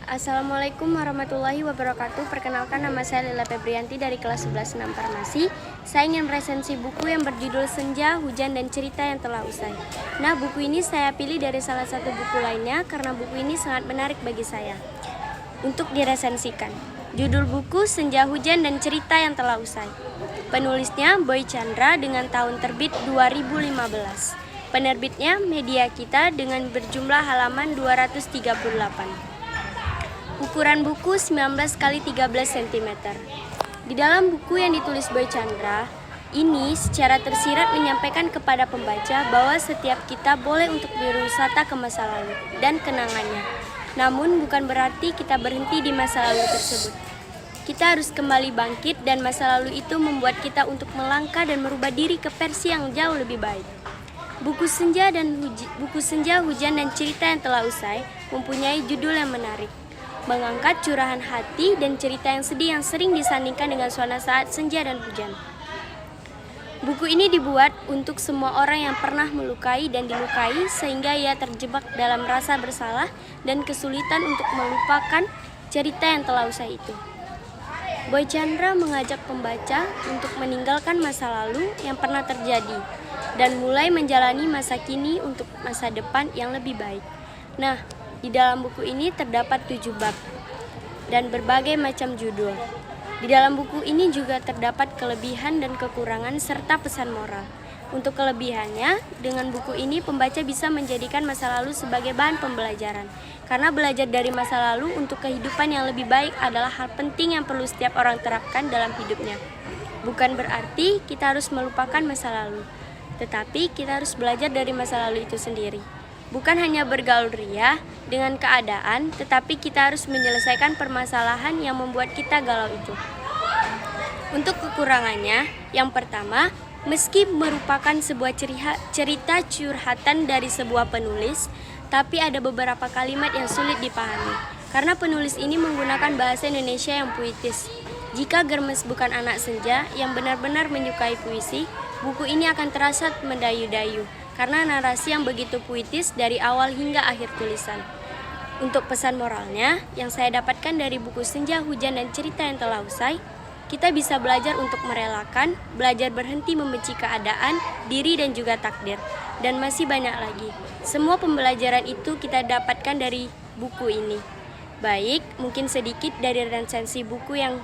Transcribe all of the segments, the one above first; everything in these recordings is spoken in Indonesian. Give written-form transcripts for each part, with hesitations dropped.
Assalamualaikum warahmatullahi wabarakatuh. Perkenalkan, nama saya Lila Febrianti dari kelas 11 6 Farmasi. Saya ingin resensi buku yang berjudul Senja, Hujan, dan Cerita yang Telah Usai. Nah, buku ini saya pilih dari salah satu buku lainnya karena buku ini sangat menarik bagi saya untuk diresensikan. Judul buku Senja, Hujan, dan Cerita yang Telah Usai. Penulisnya Boy Chandra dengan tahun terbit 2015. Penerbitnya Media Kita dengan berjumlah halaman 238. Ukuran buku 19 x 13 cm. Di dalam buku yang ditulis Boy Chandra, ini secara tersirat menyampaikan kepada pembaca bahwa setiap kita boleh untuk berwisata ke masa lalu dan kenangannya. Namun bukan berarti kita berhenti di masa lalu tersebut. Kita harus kembali bangkit dan masa lalu itu membuat kita untuk melangkah dan merubah diri ke versi yang jauh lebih baik. Buku Senja, Hujan, dan Cerita yang Telah Usai mempunyai judul yang menarik, mengangkat curahan hati dan cerita yang sedih yang sering disandingkan dengan suasana saat senja dan hujan. Buku ini dibuat untuk semua orang yang pernah melukai dan dilukai sehingga ia terjebak dalam rasa bersalah dan kesulitan untuk melupakan cerita yang telah usai itu. Boy Chandra mengajak pembaca untuk meninggalkan masa lalu yang pernah terjadi dan mulai menjalani masa kini untuk masa depan yang lebih baik. Nah, di dalam buku ini terdapat 7 bab dan berbagai macam judul. Di dalam buku ini juga terdapat kelebihan dan kekurangan serta pesan moral. Untuk kelebihannya, dengan buku ini pembaca bisa menjadikan masa lalu sebagai bahan pembelajaran. Karena belajar dari masa lalu untuk kehidupan yang lebih baik adalah hal penting yang perlu setiap orang terapkan dalam hidupnya. Bukan berarti kita harus melupakan masa lalu, tetapi kita harus belajar dari masa lalu itu sendiri. Bukan hanya bergaul ria dengan keadaan, tetapi kita harus menyelesaikan permasalahan yang membuat kita galau itu. Untuk kekurangannya, yang pertama, meski merupakan sebuah cerita curhatan dari sebuah penulis, tapi ada beberapa kalimat yang sulit dipahami, karena penulis ini menggunakan bahasa Indonesia yang puitis. Jika Germes bukan anak senja yang benar-benar menyukai puisi, buku ini akan terasa mendayu-dayu, karena narasi yang begitu puitis dari awal hingga akhir tulisan. Untuk pesan moralnya, yang saya dapatkan dari buku Senja, Hujan, dan Cerita yang Telah Usai, kita bisa belajar untuk merelakan, belajar berhenti membenci keadaan, diri, dan juga takdir. Dan masih banyak lagi. Semua pembelajaran itu kita dapatkan dari buku ini. Baik, mungkin sedikit dari resensi buku yang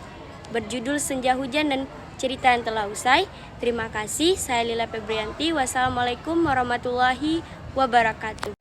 berjudul Senja, Hujan, dan Cerita yang Telah Usai. Terima kasih, saya Lila Febrianti. Wassalamualaikum warahmatullahi wabarakatuh.